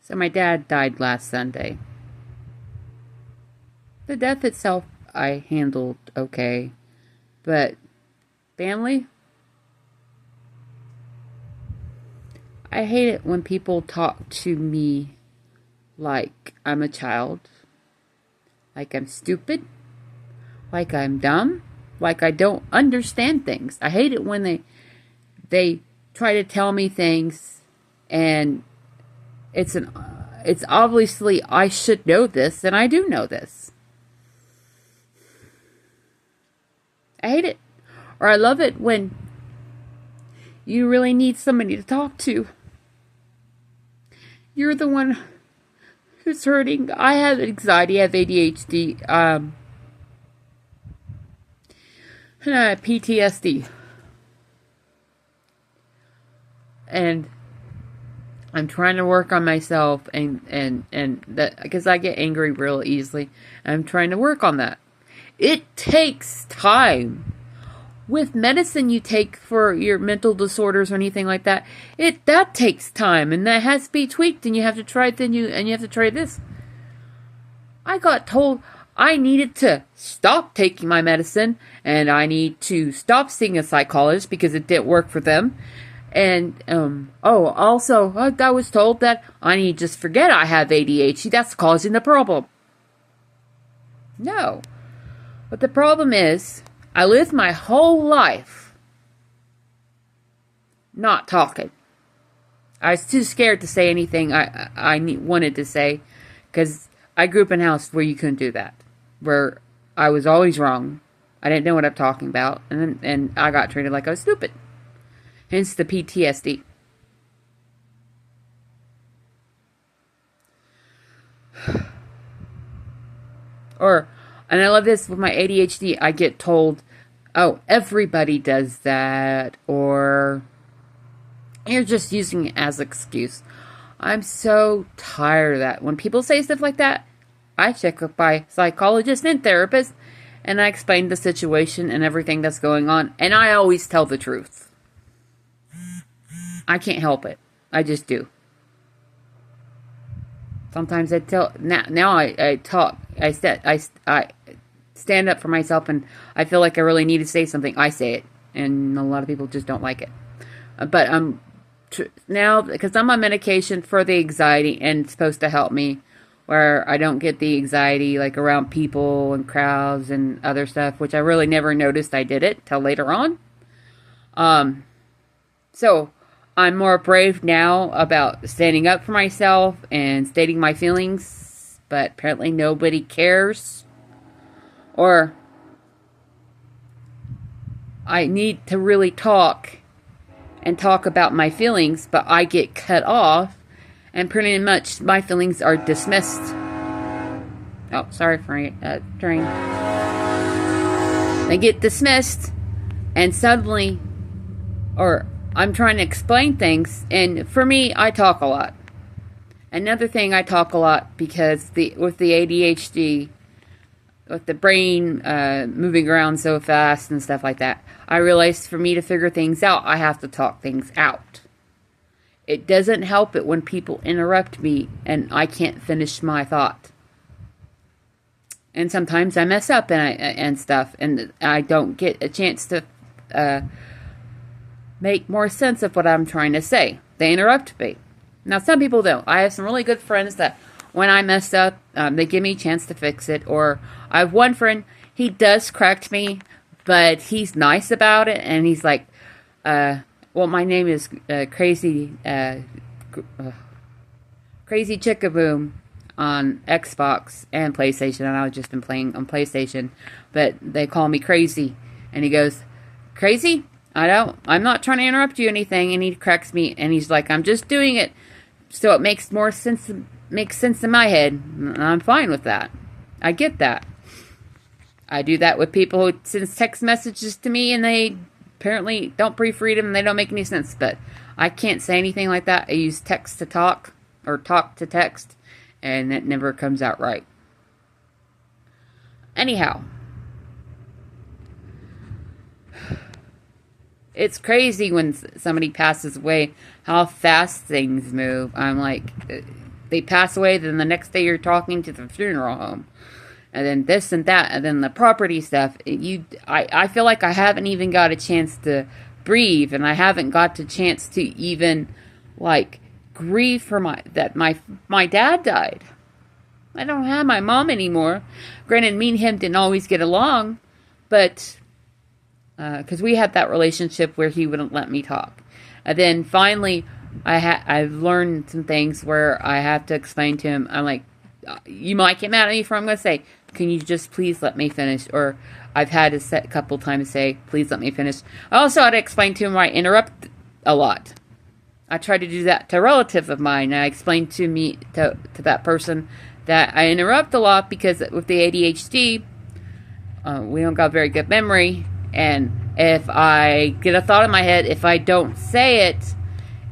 So my dad died last Sunday. The death itself I handled okay, but family? I hate it when people talk to me like I'm a child, like I'm stupid, like I'm dumb, like I don't understand things. I hate it when they try to tell me things and it's obviously I should know this and I do know this. I hate it. Or I love it when you really need somebody to talk to. You're the one who's hurting. I have anxiety, I have ADHD, and I have PTSD. And I'm trying to work on myself and that because I get angry real easily. I'm trying to work on that. It takes time. With medicine you take for your mental disorders or anything like that, that takes time and that has to be tweaked and you have to try it and you have to try this. I got told I needed to stop taking my medicine and I need to stop seeing a psychologist because it didn't work for them. And also I was told that I need to just forget I have ADHD. That's causing the problem. No. But the problem is I lived my whole life not talking. I was too scared to say anything I wanted to say because I grew up in a house where you couldn't do that, where I was always wrong. I didn't know what I'm talking about, and I got treated like I was stupid. Hence the PTSD. And I love this with my ADHD, I get told, oh, everybody does that, or you're just using it as an excuse. I'm so tired of that. When people say stuff like that, I check with my psychologist and therapist, and I explain the situation and everything that's going on, and I always tell the truth. I can't help it. I just do. Sometimes I tell. Now I talk. I stand up for myself, and I feel like I really need to say something. I say it, and a lot of people just don't like it. But now because I'm on medication for the anxiety, and it's supposed to help me, where I don't get the anxiety like around people and crowds and other stuff, which I really never noticed I did it till later on. So I'm more brave now about standing up for myself and stating my feelings, but apparently nobody cares. Or I need to really talk and talk about my feelings, but I get cut off, and pretty much my feelings are dismissed. Oh, sorry for train. They get dismissed, and suddenly, or I'm trying to explain things, and for me, I talk a lot. Another thing, I talk a lot because with the ADHD, with the brain moving around so fast and stuff like that, I realized for me to figure things out, I have to talk things out. It doesn't help it when people interrupt me and I can't finish my thought. And sometimes I mess up and stuff, and I don't get a chance to make more sense of what I'm trying to say. They interrupt me. Now, some people don't. I have some really good friends that when I mess up, they give me a chance to fix it. Or I have one friend, he does correct me, but he's nice about it. And he's like, well, my name is Crazy Chickaboom on Xbox and PlayStation. And I've just been playing on PlayStation. But they call me Crazy. And he goes, Crazy? I'm not trying to interrupt you or anything. And he corrects me, and he's like, I'm just doing it so it makes more sense, makes sense in my head. And I'm fine with that. I get that. I do that with people who send text messages to me, and they apparently don't proofread them, and they don't make any sense. But I can't say anything like that. I use text to talk, or talk to text, and it never comes out right. Anyhow. it's crazy when somebody passes away, how fast things move. I'm like, they pass away, then the next day you're talking to the funeral home. And then this and that, and then the property stuff. I feel like I haven't even got a chance to breathe, and I haven't got the chance to even, like, grieve for my dad died. I don't have my mom anymore. Granted, me and him didn't always get along, but because we had that relationship where he wouldn't let me talk. And then finally, I've learned some things where I have to explain to him. I'm like, you might get mad at me for what I'm going to say. Can you just please let me finish? Or I've had to a couple times say, please let me finish. I also had to explain to him why I interrupt a lot. I try to do that to a relative of mine. And I explained to that person that I interrupt a lot because with the ADHD, we don't got very good memory. And if I get a thought in my head, if I don't say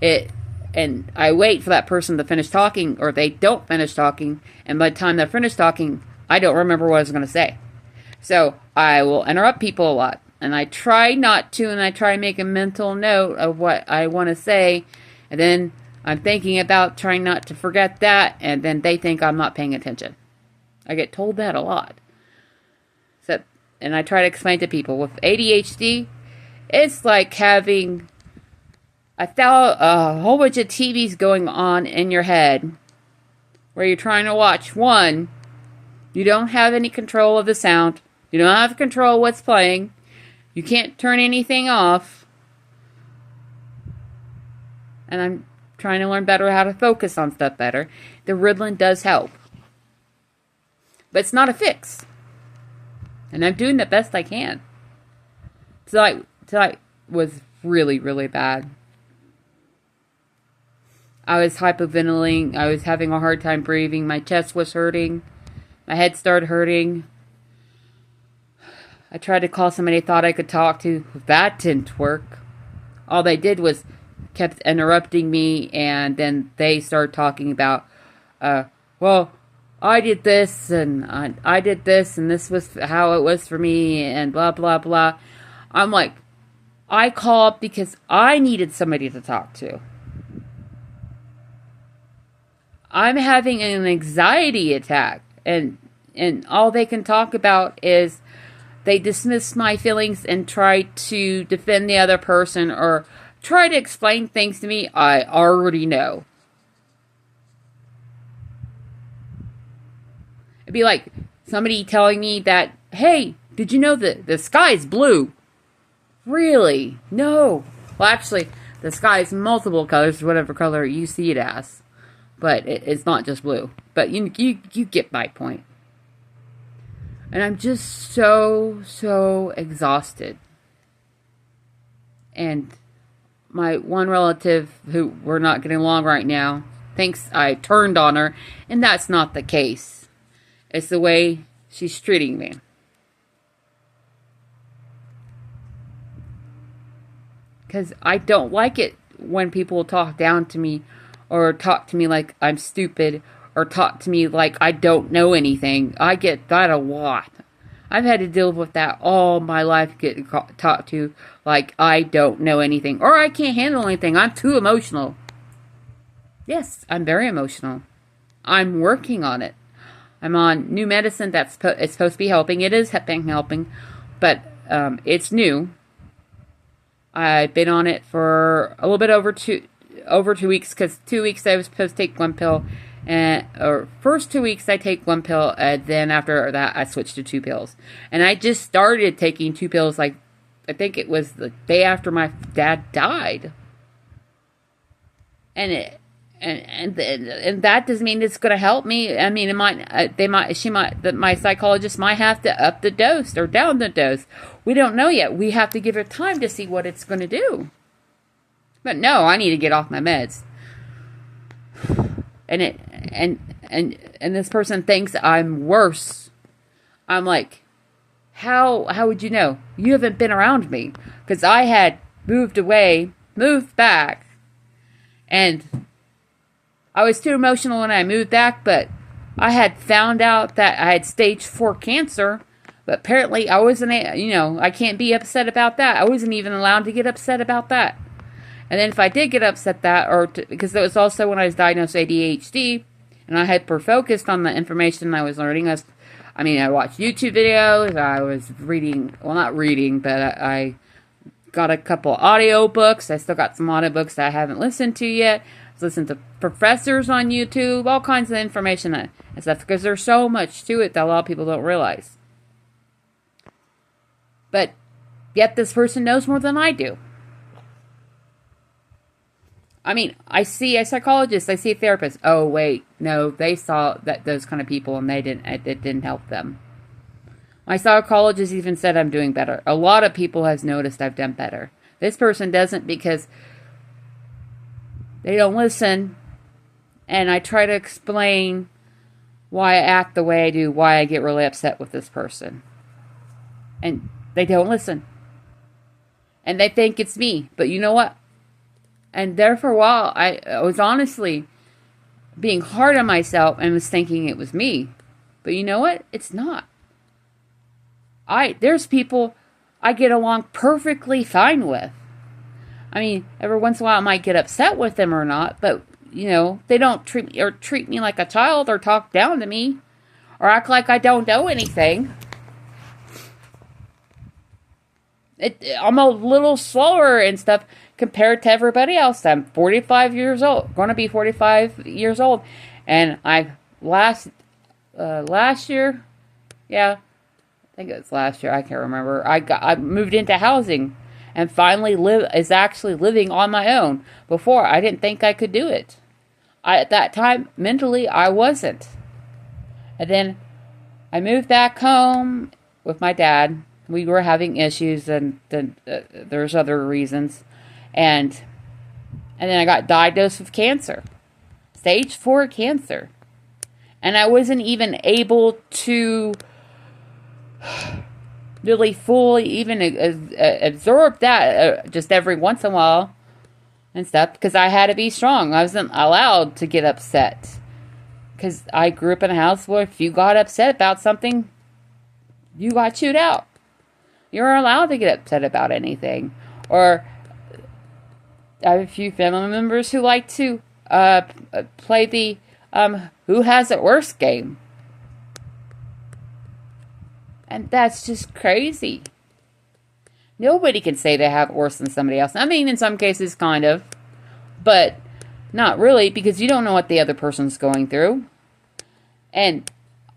it, and I wait for that person to finish talking, or they don't finish talking, and by the time they're finished talking, I don't remember what I was going to say. So I will interrupt people a lot. And I try not to, and I try to make a mental note of what I want to say. And then I'm thinking about trying not to forget that, and then they think I'm not paying attention. I get told that a lot. So, and I try to explain to people, with ADHD, it's like having a whole bunch of TVs going on in your head, where you're trying to watch one. You don't have any control of the sound. You don't have control of what's playing. You can't turn anything off. And I'm trying to learn better how to focus on stuff better. The Ritalin does help. But it's not a fix. And I'm doing the best I can. Tonight was really, really bad. I was hyperventilating. I was having a hard time breathing. My chest was hurting. My head started hurting. I tried to call somebody I thought I could talk to. That didn't work. All they did was kept interrupting me, and then they started talking about, well, I did this, and I did this, and this was how it was for me, and blah, blah, blah. I'm like, I called because I needed somebody to talk to. I'm having an anxiety attack, and all they can talk about is they dismiss my feelings and try to defend the other person or try to explain things to me I already know. It'd be like somebody telling me that, hey, did you know that the sky's blue? Really? No. Well, actually, the sky's multiple colors, whatever color you see it as. But it's not just blue. But you get my point. And I'm just so exhausted. And my one relative, who we're not getting along right now, thinks I turned on her. And that's not the case. It's the way she's treating me. Because I don't like it when people talk down to me, or talk to me like I'm stupid, or talk to me like I don't know anything. I get that a lot. I've had to deal with that all my life, getting talked to like I don't know anything, or I can't handle anything. I'm too emotional. Yes, I'm very emotional. I'm working on it. I'm on new medicine that's it's supposed to be helping. It is helping, but it's new. I've been on it for a little bit over 2 weeks, because 2 weeks I was supposed to take one pill, or first 2 weeks I take one pill, and then after that I switched to 2 pills. And I just started taking 2 pills, like, I think it was the day after my dad died. And that doesn't mean it's going to help me. I mean, my psychologist might have to up the dose or down the dose. We don't know yet. We have to give it time to see what it's going to do. But no, I need to get off my meds. And this person thinks I'm worse. I'm like, how would you know? You haven't been around me. Because I had moved back, and I was too emotional when I moved back, but I had found out that I had stage 4 cancer But apparently I wasn't, I can't be upset about that. I wasn't even allowed to get upset about that. And then if I did get upset because it was also when I was diagnosed with ADHD, and I hyper focused on the information I was learning. I watched YouTube videos. I was reading, well, not reading, but I got a couple audio books. I still got some audio books that I haven't listened to yet. I listened to professors on YouTube, all kinds of information and stuff, because there's so much to it that a lot of people don't realize. But yet this person knows more than I do. I see a psychologist, I see a therapist. Oh, wait, no, they saw those kind of people and it didn't help them. My psychologist even said I'm doing better. A lot of people has noticed I've done better. This person doesn't because they don't listen. And I try to explain why I act the way I do, why I get really upset with this person. And they don't listen. And they think it's me. But you know what? And there for a while, I was honestly being hard on myself and was thinking it was me. But you know what? It's not. There's people I get along perfectly fine with. Every once in a while I might get upset with them or not, but, they don't treat me like a child or talk down to me or act like I don't know anything. I'm a little slower and stuff compared to everybody else. I'm 45 years old, going to be 45 years old, and last year, yeah, I think it was last year, I can't remember, I moved into housing and finally is actually living on my own. Before, I didn't think I could do it. At that time, mentally, I wasn't. And then I moved back home with my dad. We were having issues, and then there's other reasons. And then I got diagnosed with cancer. Stage 4 cancer. And I wasn't even able to really fully even absorb that just every once in a while and stuff, because I had to be strong. I wasn't allowed to get upset. Because I grew up in a house where if you got upset about something, you got chewed out. You're allowed to get upset about anything. Or I have a few family members who like to play the who has it worse game. And that's just crazy. Nobody can say they have it worse than somebody else. In some cases, kind of. But not really, because you don't know what the other person's going through. And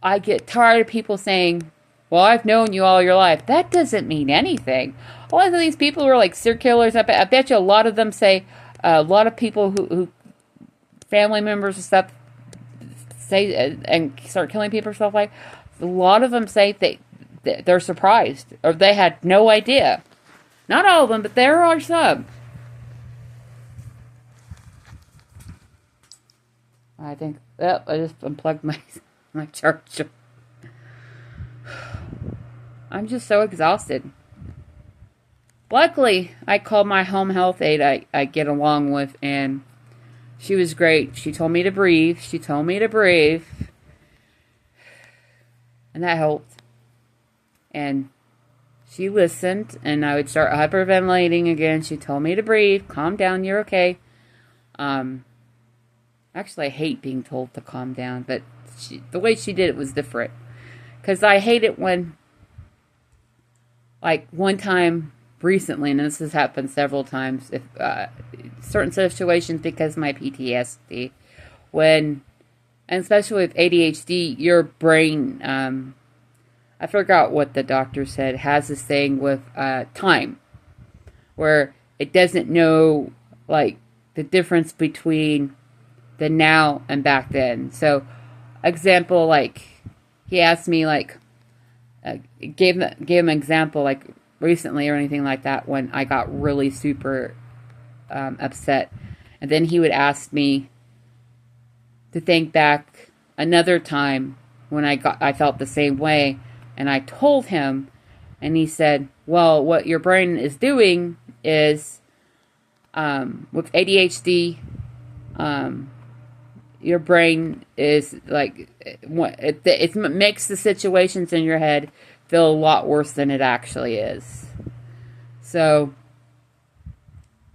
I get tired of people saying, well, I've known you all your life. That doesn't mean anything. A lot of these people are like serial killers. I bet you a lot of them say, a lot of people who family members and stuff, say and start killing people or stuff like, a lot of them say they're surprised or they had no idea. Not all of them, but there are some. I think, I just unplugged my charger. I'm just so exhausted. Luckily, I called my home health aide I get along with, and she was great. She told me to breathe. And that helped. And she listened, and I would start hyperventilating again. She told me to breathe. Calm down. You're okay. Actually, I hate being told to calm down, but the way she did it was different. Because I hate it when, like, one time recently, and this has happened several times, if certain situations because of my PTSD, and especially with ADHD, your brain, I forgot what the doctor said, has this thing with time, where it doesn't know, like, the difference between the now and back then. So, example, like, he asked me, like, gave him an example, like, recently or anything like that, when I got really super upset. And then he would ask me to think back another time when I felt the same way. And I told him, and he said, well, what your brain is doing is, with ADHD, your brain is like, it makes the situations in your head feel a lot worse than it actually is. So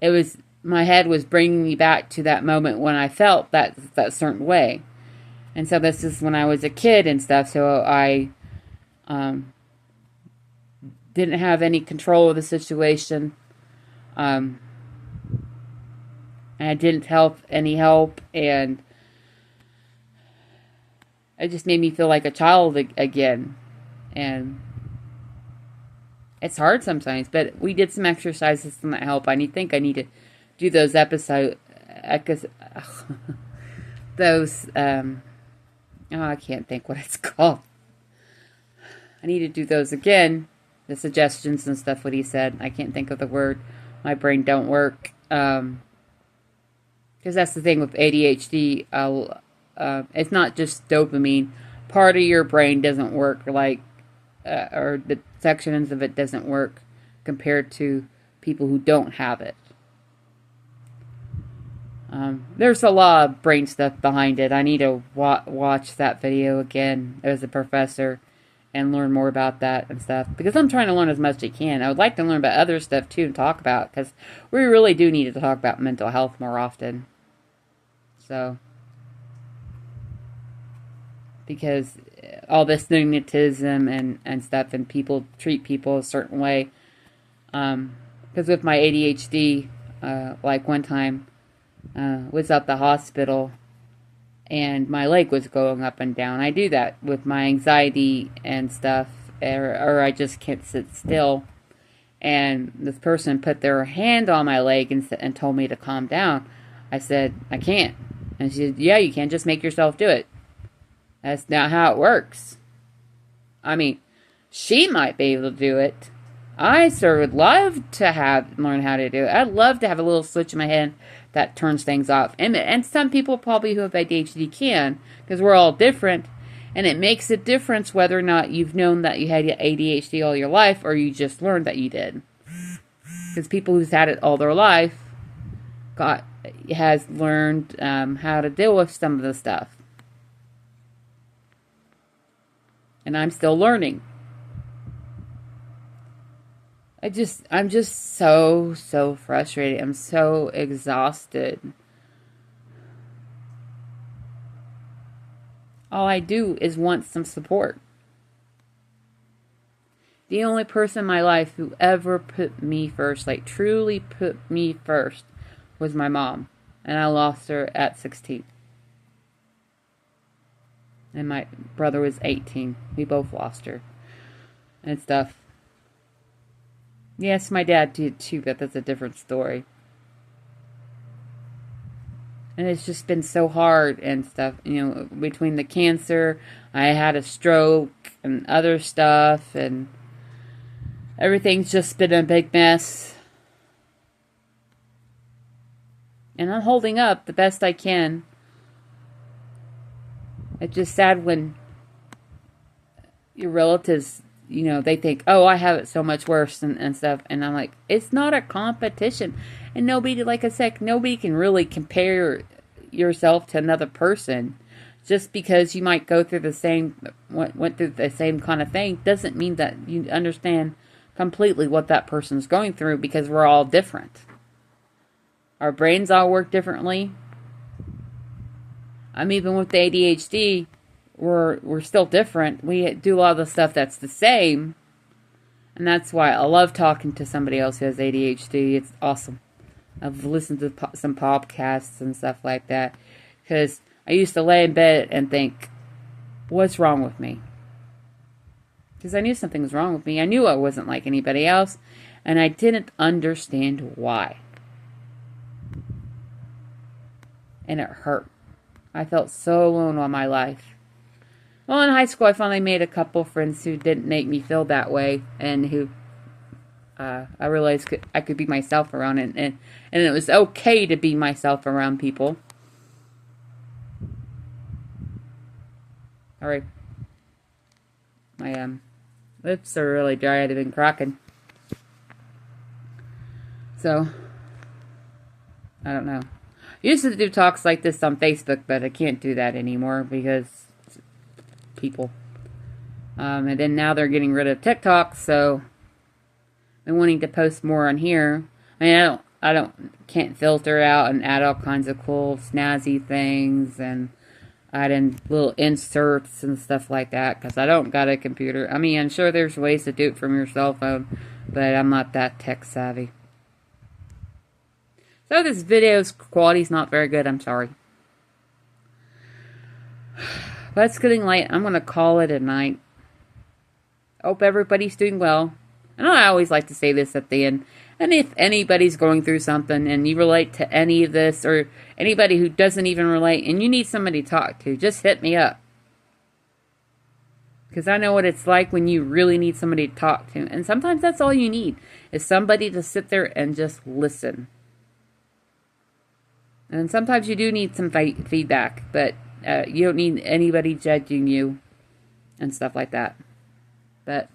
it was, my head was bringing me back to that moment when I felt that certain way. And so this is when I was a kid and stuff. So I didn't have any control of the situation. And I didn't help any help, and it just made me feel like a child again. And it's hard sometimes, but we did some exercises that help. I think I need to do those those, I can't think what it's called. I need to do those again. The suggestions and stuff, what he said. I can't think of the word. My brain don't work. Because that's the thing with ADHD. It's not just dopamine. Part of your brain doesn't work, like, or the sections of it doesn't work compared to people who don't have it. There's a lot of brain stuff behind it. I need to watch that video again as a professor and learn more about that and stuff, because I'm trying to learn as much as I can. I would like to learn about other stuff too and talk about, because we really do need to talk about mental health more often. So, because all this negativism and stuff, and people treat people a certain way. Because with my ADHD, like one time, was at the hospital, and my leg was going up and down. I do that with my anxiety and stuff, or I just can't sit still. And this person put their hand on my leg and told me to calm down. I said, I can't. And she said, yeah, you can. Just make yourself do it. That's not how it works. I mean, she might be able to do it. I sure would love to learn how to do it. I'd love to have a little switch in my head that turns things off. And some people probably who have ADHD can, because we're all different. And it makes a difference whether or not you've known that you had ADHD all your life, or you just learned that you did. Because people who's had it all their life has learned how to deal with some of the stuff. And I'm still learning. I'm just so frustrated. I'm so exhausted. All I do is want some support. The only person in my life who ever put me first, like truly put me first, was my mom. And I lost her at 16. And my brother was 18. We both lost her. And stuff. Yes, my dad did too, but that's a different story. And it's just been so hard and stuff. You know, between the cancer, I had a stroke and other stuff, and everything's just been a big mess. And I'm holding up the best I can. It's just sad when your relatives, you know, they think, oh, I have it so much worse and stuff. And I'm like, it's not a competition. And nobody, like I said, nobody can really compare yourself to another person. Just because you might go through went through the same kind of thing, doesn't mean that you understand completely what that person's going through, because we're all different. Our brains all work differently. Even with the ADHD, we're still different. We do a lot of the stuff that's the same. And that's why I love talking to somebody else who has ADHD. It's awesome. I've listened to some podcasts and stuff like that. Because I used to lay in bed and think, what's wrong with me? Because I knew something was wrong with me. I knew I wasn't like anybody else. And I didn't understand why. And it hurt. I felt so alone all my life. Well, in high school, I finally made a couple friends who didn't make me feel that way, and who I realized I could be myself around, and it was okay to be myself around people. All right, my lips are really dry. They've been cracking, so I don't know. I used to do talks like this on Facebook, but I can't do that anymore because people. And then now they're getting rid of TikTok, so I'm wanting to post more on here. I mean, can't filter out and add all kinds of cool, snazzy things and add in little inserts and stuff like that because I don't got a computer. I mean, I'm sure there's ways to do it from your cell phone, but I'm not that tech savvy. So this video's quality's not very good, I'm sorry. But it's getting late. I'm going to call it a night. Hope everybody's doing well. And I always like to say this at the end. And if anybody's going through something and you relate to any of this, or anybody who doesn't even relate, and you need somebody to talk to, just hit me up. Because I know what it's like when you really need somebody to talk to. And sometimes that's all you need, is somebody to sit there and just listen. And sometimes you do need some feedback, but you don't need anybody judging you and stuff like that. But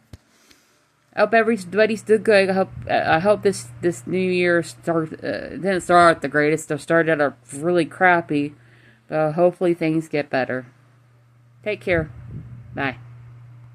I hope everybody's doing good. I hope this new year didn't start out the greatest. It started out really crappy, but hopefully things get better. Take care. Bye.